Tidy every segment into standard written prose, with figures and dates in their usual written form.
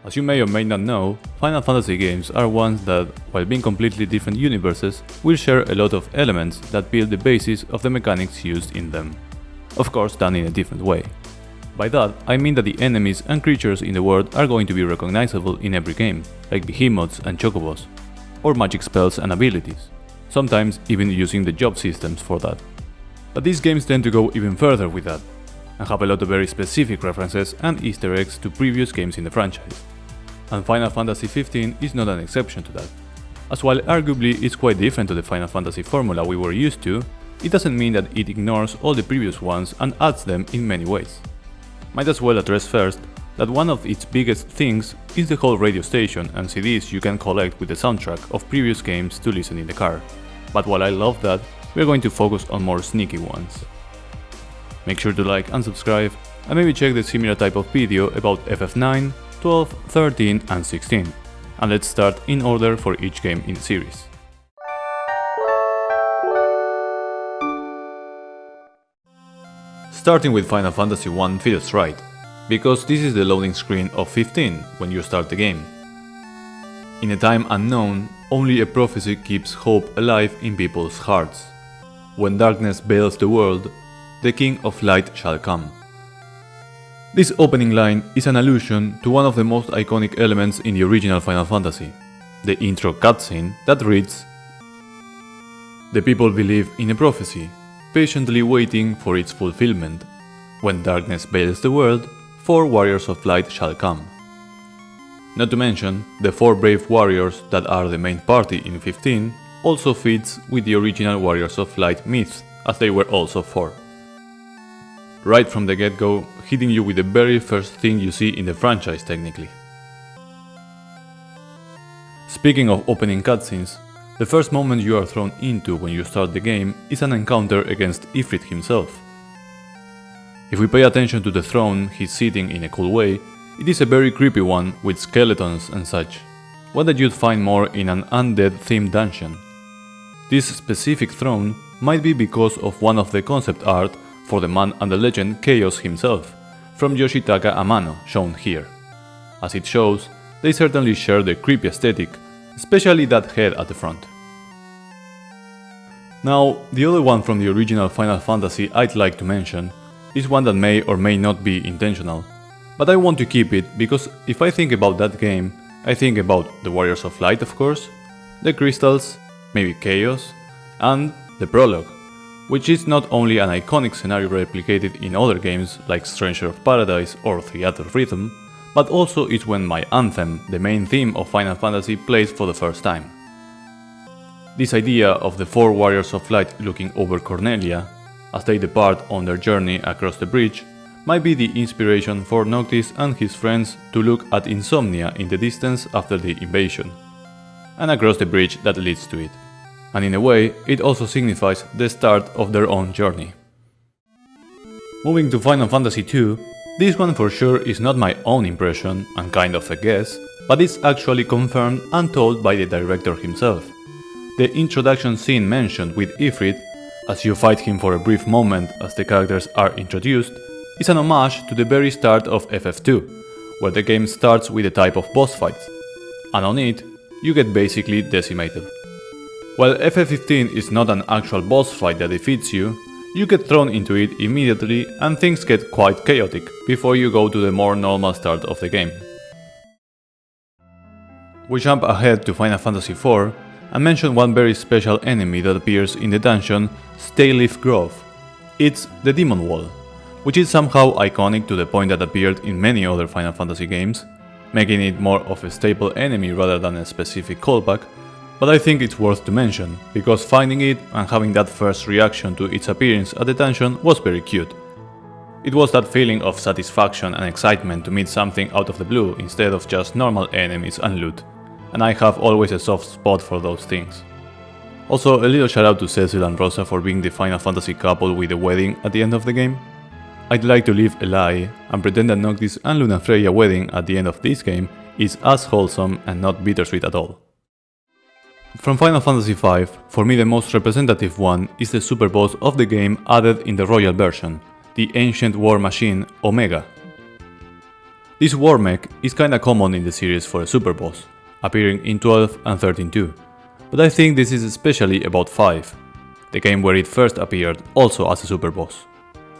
As you may or may not know, Final Fantasy games are ones that, while being completely different universes, will share a lot of elements that build the basis of the mechanics used in them. Of course, done in a different way. By that, I mean that the enemies and creatures in the world are going to be recognizable in every game, like behemoths and chocobos, or magic spells and abilities, sometimes even using the job systems for that. But these games tend to go even further with that, and have a lot of very specific references and Easter eggs to previous games in the franchise. And Final Fantasy XV is not an exception to that. As while arguably it's quite different to the Final Fantasy formula we were used to, it doesn't mean that it ignores all the previous ones and adds them in many ways. Might as well address first that one of its biggest things is the whole radio station and CDs you can collect with the soundtrack of previous games to listen in the car. But while I love that, we're going to focus on more sneaky ones. Make sure to like and subscribe, and maybe check the similar type of video about FF9, 12, 13 and 16. And let's start in order for each game in the series. Starting with Final Fantasy I feels right, because this is the loading screen of 15 when you start the game. In a time unknown, only a prophecy keeps hope alive in people's hearts. When darkness veils the world, the King of Light shall come. This opening line is an allusion to one of the most iconic elements in the original Final Fantasy, the intro cutscene that reads: "The people believe in a prophecy, patiently waiting for its fulfillment. When darkness veils the world, 4 warriors of light shall come." Not to mention, the 4 brave warriors that are the main party in 15 also fits with the original Warriors of Light myth, as they were also 4. Right from the get-go, hitting you with the very first thing you see in the franchise technically. Speaking of opening cutscenes, the first moment you are thrown into when you start the game is an encounter against Ifrit himself. If we pay attention to the throne he's sitting in a cool way, it is a very creepy one with skeletons and such, one that you'd find more in an undead themed dungeon. This specific throne might be because of one of the concept art for the man and the legend Chaos himself, from Yoshitaka Amano, shown here. As it shows, they certainly share the creepy aesthetic, especially that head at the front. Now, the other one from the original Final Fantasy I'd like to mention is one that may or may not be intentional, but I want to keep it because if I think about that game, I think about the Warriors of Light, of course, the crystals, maybe Chaos, and the Prologue, which is not only an iconic scenario replicated in other games like Stranger of Paradise or Theater of Rhythm, but also is when my anthem, the main theme of Final Fantasy, plays for the first time. This idea of the 4 Warriors of Light looking over Cornelia, as they depart on their journey across the bridge, might be the inspiration for Noctis and his friends to look at Insomnia in the distance after the invasion, and across the bridge that leads to it. And in a way, it also signifies the start of their own journey. Moving to Final Fantasy II, this one for sure is not my own impression and kind of a guess, but it's actually confirmed and told by the director himself. The introduction scene mentioned with Ifrit, as you fight him for a brief moment as the characters are introduced, is an homage to the very start of FF2, where the game starts with a type of boss fight, and on it, you get basically decimated. While FF15 is not an actual boss fight that defeats you, you get thrown into it immediately and things get quite chaotic before you go to the more normal start of the game. We jump ahead to Final Fantasy IV and mention one very special enemy that appears in the dungeon Stayleaf Grove. It's the DeamonWall, which is somehow iconic to the point that appeared in many other Final Fantasy games, making it more of a staple enemy rather than a specific callback, but I think it's worth to mention, because finding it and having that first reaction to its appearance at the dungeon was very cute. It was that feeling of satisfaction and excitement to meet something out of the blue instead of just normal enemies and loot, and I have always a soft spot for those things. Also, a little shout out to Cecil and Rosa for being the Final Fantasy couple with the wedding at the end of the game. I'd like to live a lie and pretend that Noctis and Lunafreya wedding at the end of this game is as wholesome and not bittersweet at all. From Final Fantasy V, for me the most representative one is the super boss of the game added in the Royal version, the ancient war machine Omega. This war mech is kinda common in the series for a super boss, appearing in 12 and 13 too, but I think this is especially about 5, the game where it first appeared also as a super boss,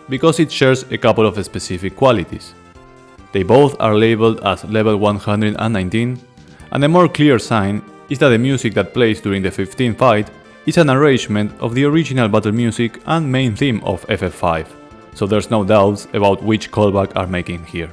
because it shares a couple of specific qualities. They both are labeled as level 119, and a more clear sign is that the music that plays during the 15th fight is an arrangement of the original battle music and main theme of FF5, so there's no doubts about which callback are making here.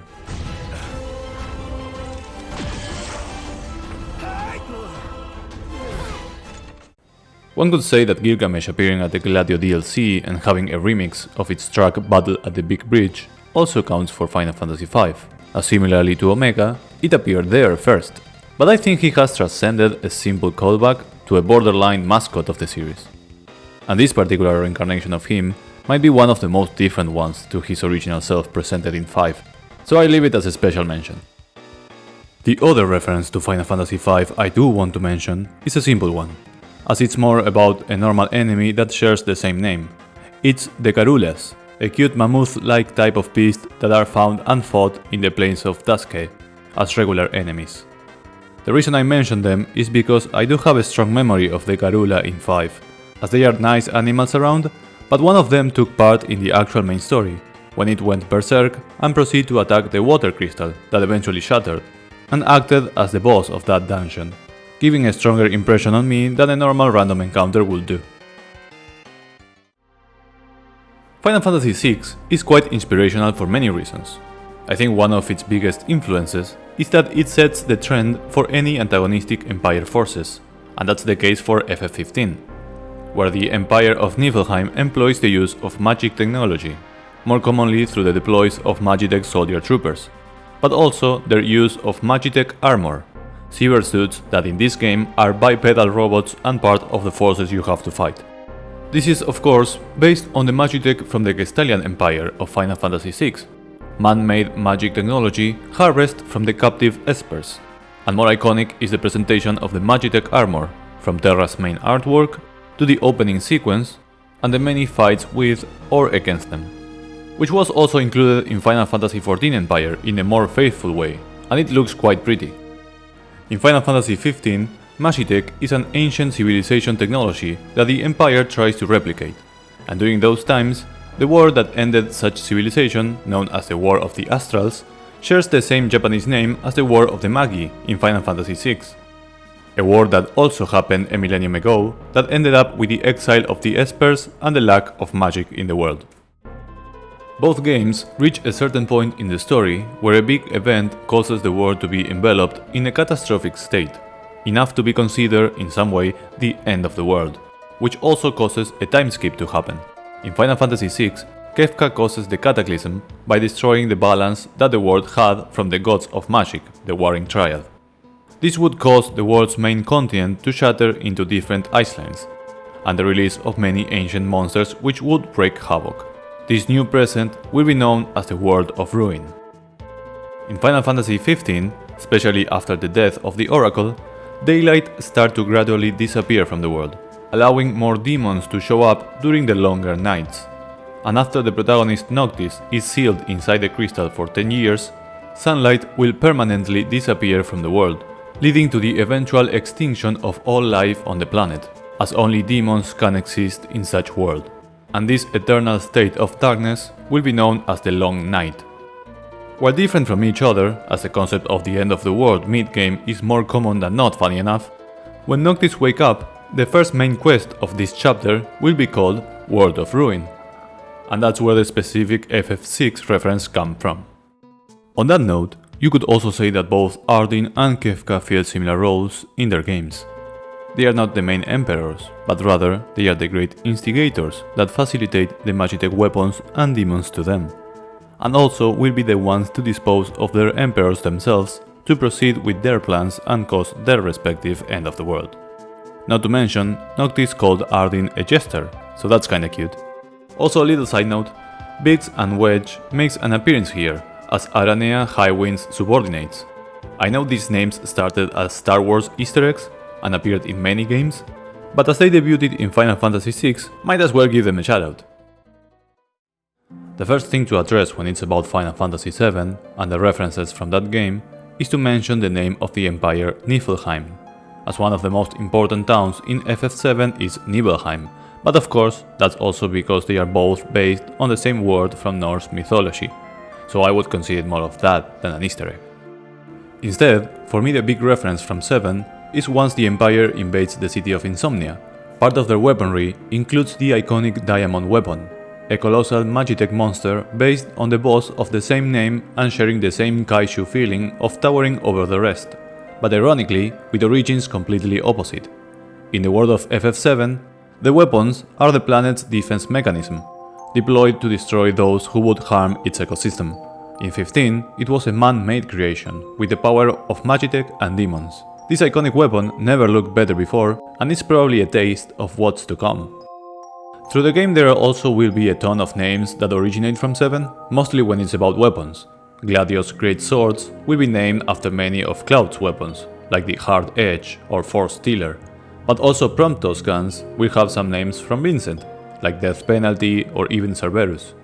One could say that Gilgamesh appearing at the Gladio DLC and having a remix of its track Battle at the Big Bridge also counts for Final Fantasy V, as similarly to Omega, it appeared there first. But I think he has transcended a simple callback to a borderline mascot of the series. And this particular reincarnation of him might be one of the most different ones to his original self presented in 5, so I leave it as a special mention. The other reference to Final Fantasy V I do want to mention is a simple one, as it's more about a normal enemy that shares the same name. It's the Garulas, a cute mammoth-like type of beast that are found and fought in the plains of Duske as regular enemies. The reason I mention them is because I do have a strong memory of the Garula in 5, as they are nice animals around, but one of them took part in the actual main story, when it went berserk and proceeded to attack the water crystal that eventually shattered, and acted as the boss of that dungeon, giving a stronger impression on me than a normal random encounter would do. Final Fantasy VI is quite inspirational for many reasons. I think one of its biggest influences is that it sets the trend for any antagonistic Empire forces, and that's the case for FF15, where the Empire of Niflheim employs the use of magic technology, more commonly through the deploys of Magitek soldier troopers, but also their use of Magitek armor, cyber suits that in this game are bipedal robots and part of the forces you have to fight. This is of course based on the Magitek from the Gestalian Empire of Final Fantasy VI, man-made magic technology harvested from the captive Espers, and more iconic is the presentation of the Magitek armor, from Terra's main artwork to the opening sequence and the many fights with or against them, which was also included in Final Fantasy XIV Empire in a more faithful way, and it looks quite pretty. In Final Fantasy XV, Magitek is an ancient civilization technology that the Empire tries to replicate, and during those times, the war that ended such civilization, known as the War of the Astrals, shares the same Japanese name as the War of the Magi in Final Fantasy VI. A war that also happened a millennium ago that ended up with the exile of the Espers and the lack of magic in the world. Both games reach a certain point in the story where a big event causes the world to be enveloped in a catastrophic state, enough to be considered in some way the end of the world, which also causes a time skip to happen. In Final Fantasy VI, Kefka causes the cataclysm by destroying the balance that the world had from the gods of magic, the Warring Triad. This would cause the world's main continent to shatter into different islands, and the release of many ancient monsters which would wreak havoc. This new present will be known as the World of Ruin. In Final Fantasy XV, especially after the death of the Oracle, daylight starts to gradually disappear from the world, allowing more demons to show up during the longer nights. And after the protagonist Noctis is sealed inside the crystal for 10 years, sunlight will permanently disappear from the world, leading to the eventual extinction of all life on the planet, as only demons can exist in such world. And this eternal state of darkness will be known as the Long Night. While different from each other, as the concept of the end of the world mid-game is more common than not, funny enough, when Noctis wake up, the first main quest of this chapter will be called World of Ruin, and that's where the specific FF6 reference comes from. On that note, you could also say that both Ardyn and Kefka fill similar roles in their games. They are not the main emperors, but rather they are the great instigators that facilitate the Magitek weapons and demons to them, and also will be the ones to dispose of their emperors themselves to proceed with their plans and cause their respective end of the world. Not to mention, Noctis called Ardyn a jester, so that's kinda cute. Also a little side note, Biggs and Wedge makes an appearance here as Aranea Highwind's subordinates. I know these names started as Star Wars Easter eggs and appeared in many games, but as they debuted in Final Fantasy VI, might as well give them a shoutout. The first thing to address when it's about Final Fantasy VII and the references from that game is to mention the name of the empire Niflheim, as one of the most important towns in FF7 is Nibelheim, but of course that's also because they are both based on the same word from Norse mythology, so I would consider it more of that than an easter egg. Instead, for me the big reference from 7 is once the empire invades the city of Insomnia. Part of their weaponry includes the iconic diamond weapon, a colossal Magitek monster based on the boss of the same name and sharing the same kaiju feeling of towering over the rest, but ironically with origins completely opposite. In the world of FF7, the weapons are the planet's defense mechanism, deployed to destroy those who would harm its ecosystem. In 15, it was a man-made creation, with the power of Magitek and demons. This iconic weapon never looked better before, and is probably a taste of what's to come. Through the game there also will be a ton of names that originate from 7, mostly when it's about weapons. Gladio's great swords will be named after many of Cloud's weapons, like the Hard Edge or Force Stealer, but also Prompto's guns will have some names from Vincent, like Death Penalty or even Cerberus.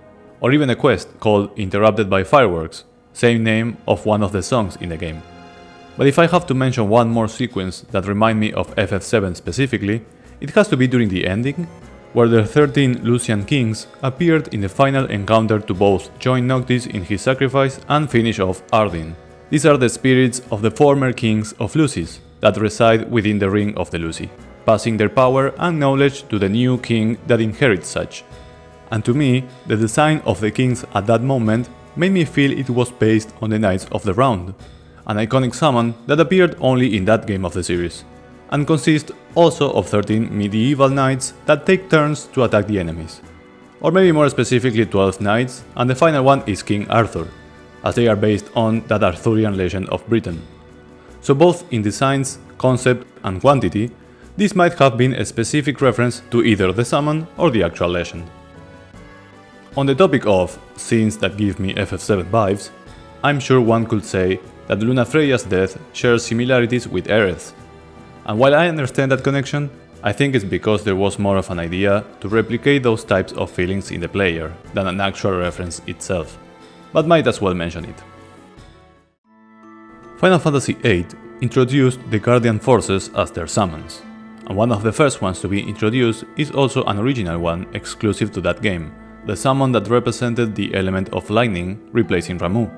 Or even a quest called Interrupted by Fireworks, same name of one of the songs in the game. But if I have to mention one more sequence that remind me of FF7 specifically, it has to be during the ending, where the 13 Lucian kings appeared in the final encounter to both join Noctis in his sacrifice and finish off Ardyn. These are the spirits of the former kings of Lucis that reside within the Ring of the Luci, passing their power and knowledge to the new king that inherits such. And to me, the design of the kings at that moment made me feel it was based on the Knights of the Round, an iconic summon that appeared only in that game of the series, and consists also of 13 medieval knights that take turns to attack the enemies. Or maybe more specifically 12 knights, and the final one is King Arthur, as they are based on that Arthurian legend of Britain. So both in designs, concept and quantity, this might have been a specific reference to either the summon or the actual legend. On the topic of scenes that give me FF7 vibes, I'm sure one could say that Lunafreya's death shares similarities with Aerith's. And while I understand that connection, I think it's because there was more of an idea to replicate those types of feelings in the player than an actual reference itself, but might as well mention it. Final Fantasy VIII introduced the Guardian Forces as their summons, and one of the first ones to be introduced is also an original one exclusive to that game, the summon that represented the element of lightning replacing Ramuh,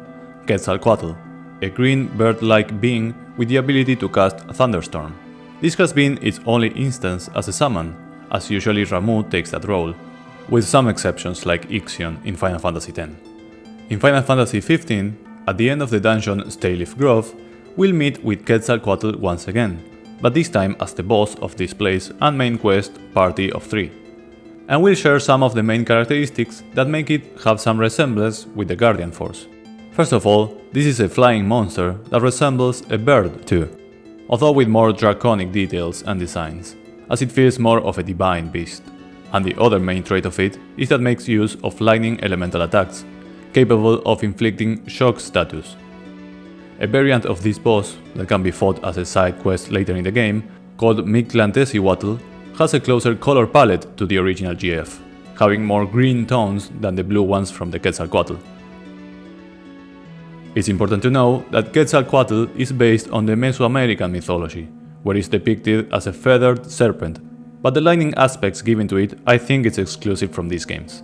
Quetzalcoatl, a green bird-like being with the ability to cast a thunderstorm. This has been its only instance as a summon, as usually Ramuh takes that role, with some exceptions like Ixion in Final Fantasy X. In Final Fantasy XV, at the end of the dungeon Stayleaf Grove, we'll meet with Quetzalcoatl once again, but this time as the boss of this place and main quest party of 3. And we'll share some of the main characteristics that make it have some resemblance with the Guardian Force. First of all, this is a flying monster that resembles a bird too, although with more draconic details and designs, as it feels more of a divine beast. And the other main trait of it is that makes use of lightning elemental attacks, capable of inflicting shock status. A variant of this boss, that can be fought as a side quest later in the game, called Mictlantecihuatl, has a closer color palette to the original GF, having more green tones than the blue ones from the Quetzalcoatl. It's important to know that Quetzalcoatl is based on the Mesoamerican mythology, where it's depicted as a feathered serpent, but the lightning aspects given to it I think it's exclusive from these games.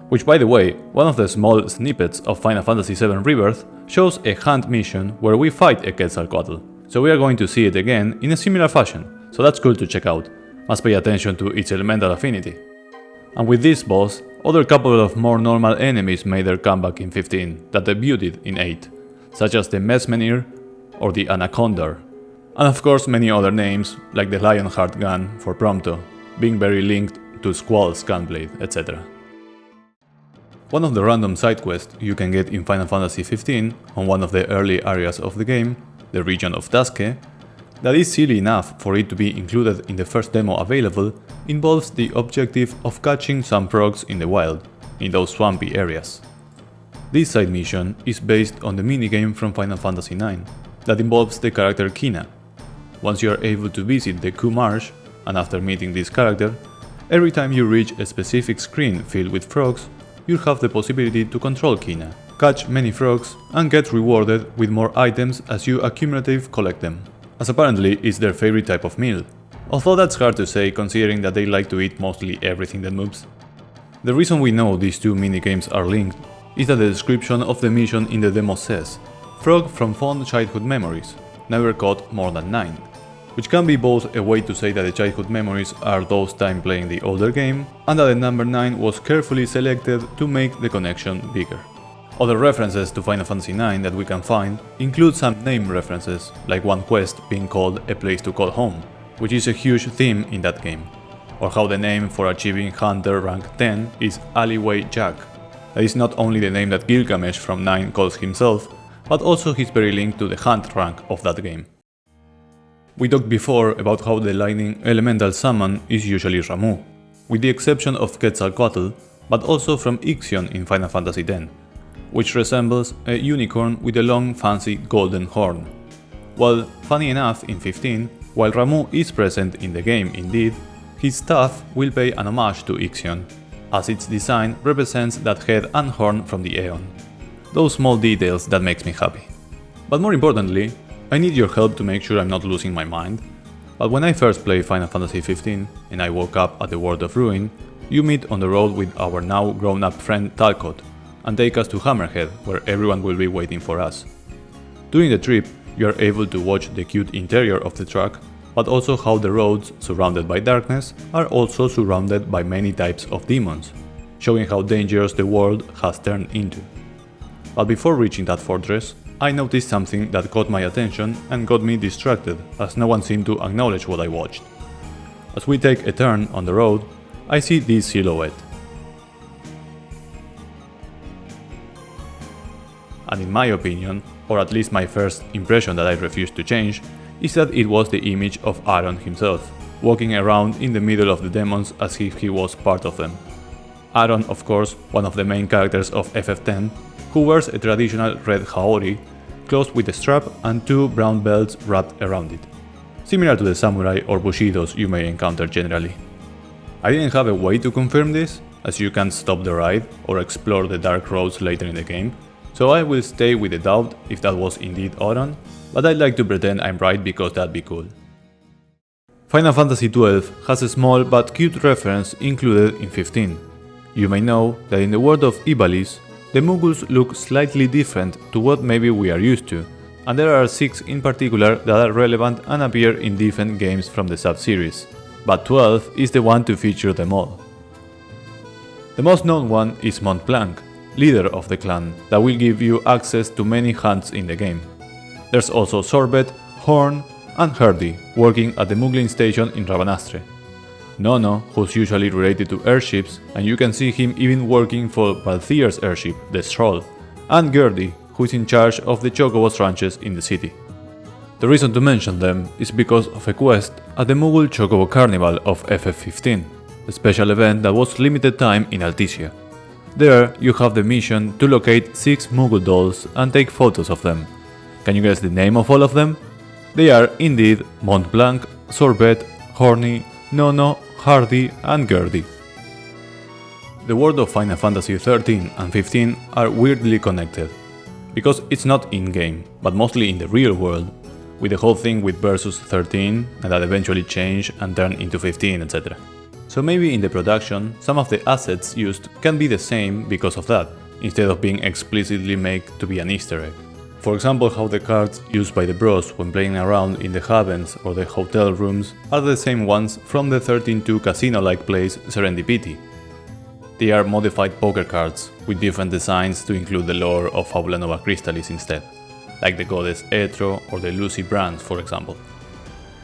Which, by the way, one of the small snippets of Final Fantasy VII Rebirth shows a hunt mission where we fight a Quetzalcoatl, so we are going to see it again in a similar fashion, so that's cool to check out. Must pay attention to its elemental affinity. And with this boss, other couple of more normal enemies made their comeback in 15 that debuted in 8, such as the Mesmenir or the Anacondar, and of course many other names like the Lionheart gun for Prompto, being very linked to Squall's gunblade, etc. One of the random side quests you can get in Final Fantasy XV on one of the early areas of the game, the region of Duske, that is silly enough for it to be included in the first demo available, involves the objective of catching some frogs in the wild, in those swampy areas. This side mission is based on the minigame from Final Fantasy IX, that involves the character Kina. Once you are able to visit the Ku Marsh, and after meeting this character, every time you reach a specific screen filled with frogs, you'll have the possibility to control Kina, catch many frogs, and get rewarded with more items as you accumulatively collect them, as apparently it's their favorite type of meal, although that's hard to say considering that they like to eat mostly everything that moves. The reason we know these two minigames are linked is that the description of the mission in the demo says, "Frog from fond childhood memories, never caught more than 9", which can be both a way to say that the childhood memories are those time playing the older game, and that the number 9 was carefully selected to make the connection bigger. Other references to Final Fantasy IX that we can find include some name references, like one quest being called A Place to Call Home, which is a huge theme in that game, or how the name for achieving Hunter rank 10 is Alleyway Jack. That is not only the name that Gilgamesh from 9 calls himself, but also his very link to the Hunt rank of that game. We talked before about how the lightning elemental summon is usually Ramuh, with the exception of Quetzalcoatl, but also from Ixion in Final Fantasy X, which resembles a unicorn with a long fancy golden horn. Well, funny enough, in 15, while Ramuh is present in the game indeed, his staff will pay an homage to Ixion, as its design represents that head and horn from the Aeon. Those small details that makes me happy. But more importantly, I need your help to make sure I'm not losing my mind. But when I first played Final Fantasy XV and I woke up at the World of Ruin, you meet on the road with our now grown-up friend Talcott and take us to Hammerhead, where everyone will be waiting for us. During the trip, you are able to watch the cute interior of the truck, but also how the roads, surrounded by darkness, are also surrounded by many types of demons, showing how dangerous the world has turned into. But before reaching that fortress, I noticed something that caught my attention and got me distracted, as no one seemed to acknowledge what I watched. As we take a turn on the road, I see this silhouette. And in my opinion, or at least my first impression that I refuse to change, is that it was the image of Auron himself, walking around in the middle of the demons as if he was part of them. Auron, of course, one of the main characters of FF10, who wears a traditional red haori, closed with a strap and 2 brown belts wrapped around it, similar to the samurai or bushidos you may encounter generally. I didn't have a way to confirm this, as you can't stop the ride or explore the dark roads later in the game, so I will stay with the doubt if that was indeed Auron, but I'd like to pretend I'm right because that'd be cool. Final Fantasy XII has a small but cute reference included in 15. You may know that in the world of Ivalice, the Moogles look slightly different to what maybe we are used to, and there are 6 in particular that are relevant and appear in different games from the sub-series, but 12 is the one to feature them all. The most known one is Mont Blanc, leader of the clan, that will give you access to many hunts in the game. There's also Sorbet, Horn, and Hardy, working at the Moogling station in Rabanastre. Nono, who's usually related to airships, and you can see him even working for Balthier's airship, the Stroll, and Gerdy, who is in charge of the Chocobos ranches in the city. The reason to mention them is because of a quest at the Moogle Chocobo Carnival of FF15, a special event that was limited time in Alticia. There, you have the mission to locate 6 Moogle dolls and take photos of them. Can you guess the name of all of them? They are indeed Mont Blanc, Sorbet, Horny, Nono, Hardy, and Gerdy. The world of Final Fantasy XIII and XV are weirdly connected, because it's not in-game, but mostly in the real world, with the whole thing with Versus 13, and that eventually changed and turned into 15, etc. So maybe in the production, some of the assets used can be the same because of that, instead of being explicitly made to be an Easter egg. For example, how the cards used by the bros when playing around in the havens or the hotel rooms are the same ones from the 13-2 casino-like place Serendipity. They are modified poker cards, with different designs to include the lore of Fabula Nova Crystallis instead, like the goddess Etro or the Lucy Brands, for example.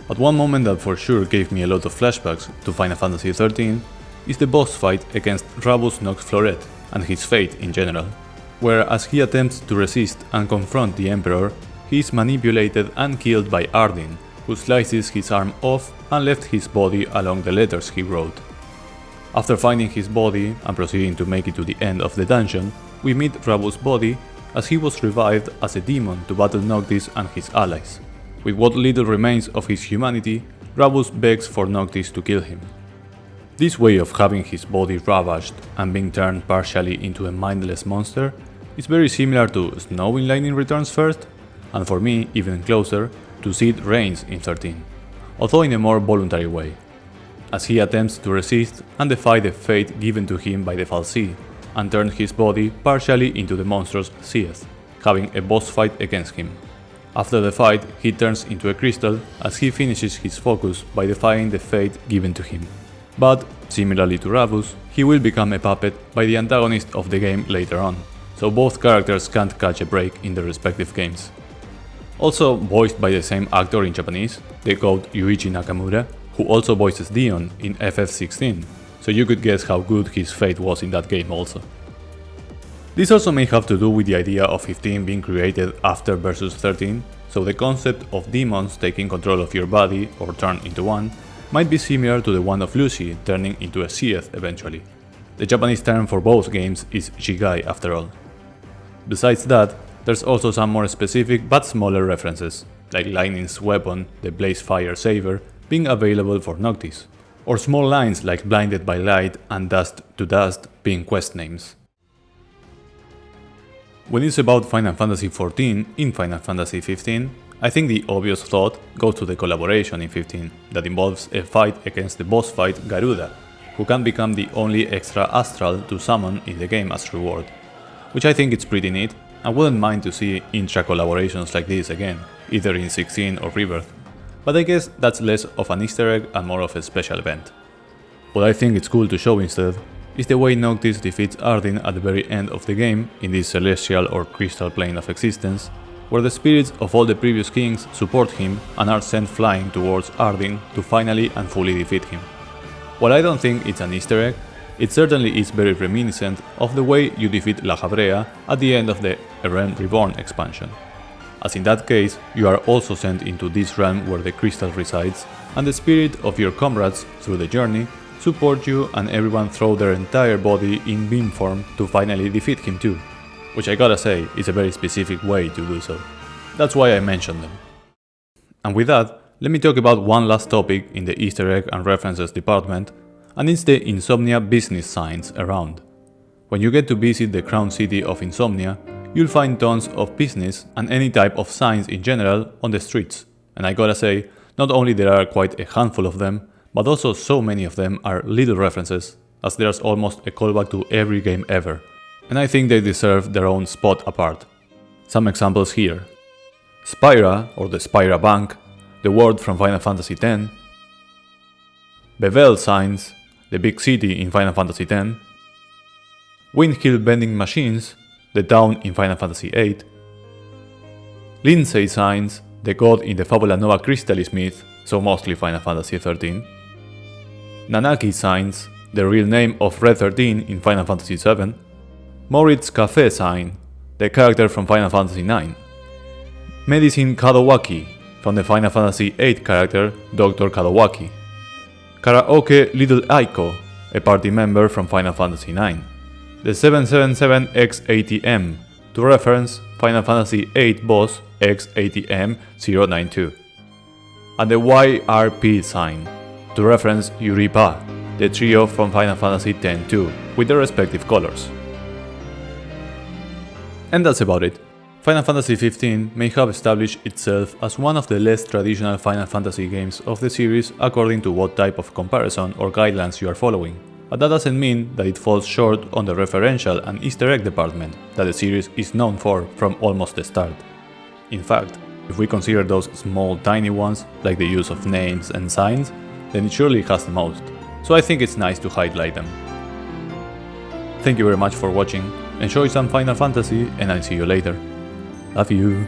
But one moment that for sure gave me a lot of flashbacks to Final Fantasy XIII is the boss fight against Ravus Nox Floret and his fate in general, where as he attempts to resist and confront the Emperor, he is manipulated and killed by Ardyn, who slices his arm off and left his body along the letters he wrote. After finding his body and proceeding to make it to the end of the dungeon, we meet Ravus' body as he was revived as a demon to battle Noctis and his allies. With what little remains of his humanity, Ravus begs for Noctis to kill him. This way of having his body ravaged and being turned partially into a mindless monster is very similar to Snow in Lightning Returns first, and for me even closer to Cid Raines in 13, although in a more voluntary way, as he attempts to resist and defy the fate given to him by the Fal'Cie, and turn his body partially into the monster's Seath, having a boss fight against him. After the fight, he turns into a crystal as he finishes his focus by defying the fate given to him. But, similarly to Ravus, he will become a puppet by the antagonist of the game later on, so both characters can't catch a break in their respective games. Also voiced by the same actor in Japanese, the GOAT Yuichi Nakamura, who also voices Dion in FF16, so you could guess how good his fate was in that game also. This also may have to do with the idea of 15 being created after Versus 13, so the concept of demons taking control of your body or turn into one might be similar to the one of Lucy turning into a Seath eventually. The Japanese term for both games is Jigai after all. Besides that, there's also some more specific but smaller references, like Lightning's weapon, the Blazefire Saber, being available for Noctis, or small lines like Blinded by Light and Dust to Dust being quest names. When it's about Final Fantasy XIV in Final Fantasy XV, I think the obvious thought goes to the collaboration in 15 that involves a fight against the boss fight Garuda, who can become the only extra astral to summon in the game as reward, which I think is pretty neat and wouldn't mind to see intra-collaborations like this again, either in 16 or Rebirth, but I guess that's less of an easter egg and more of a special event. What I think it's cool to show instead is the way Noctis defeats Ardyn at the very end of the game in this celestial or crystal plane of existence, where the spirits of all the previous kings support him and are sent flying towards Ardyn to finally and fully defeat him. While I don't think it's an easter egg, it certainly is very reminiscent of the way you defeat Lahabrea at the end of the A Realm Reborn expansion, as in that case you are also sent into this realm where the crystal resides, and the spirit of your comrades through the journey support you and everyone throw their entire body in beam form to finally defeat him too, which I gotta say is a very specific way to do so. That's why I mentioned them. And with that, let me talk about one last topic in the easter egg and references department, and it's the Insomnia business signs around. When you get to visit the crown city of Insomnia, you'll find tons of business and any type of signs in general on the streets, and I gotta say, not only there are quite a handful of them, but also so many of them are little references, as there's almost a callback to every game ever, and I think they deserve their own spot apart. Some examples here. Spira, or the Spira Bank, the word from Final Fantasy X, Bevel signs, the big city in Final Fantasy X, Windhill vending machines, the town in Final Fantasy VIII, Lindsay signs, the god in the Fabula Nova Crystallis myth, so mostly Final Fantasy XIII, Nanaki signs, the real name of Red 13 in Final Fantasy VII, Moritz Cafe sign, the character from Final Fantasy IX, Medicine Kadowaki, from the Final Fantasy VIII character Dr. Kadowaki, Karaoke Little Aiko, a party member from Final Fantasy IX, the 777X ATM, to reference Final Fantasy VIII boss X-ATM 092, and the YRP sign, to reference Yuripa, the trio from Final Fantasy X-2, with their respective colors. And that's about it. Final Fantasy XV may have established itself as one of the less traditional Final Fantasy games of the series according to what type of comparison or guidelines you are following, but that doesn't mean that it falls short on the referential and easter egg department that the series is known for from almost the start. In fact, if we consider those small tiny ones, like the use of names and signs, then it surely has the most, so I think it's nice to highlight them. Thank you very much for watching, enjoy some Final Fantasy, and I'll see you later. Love you!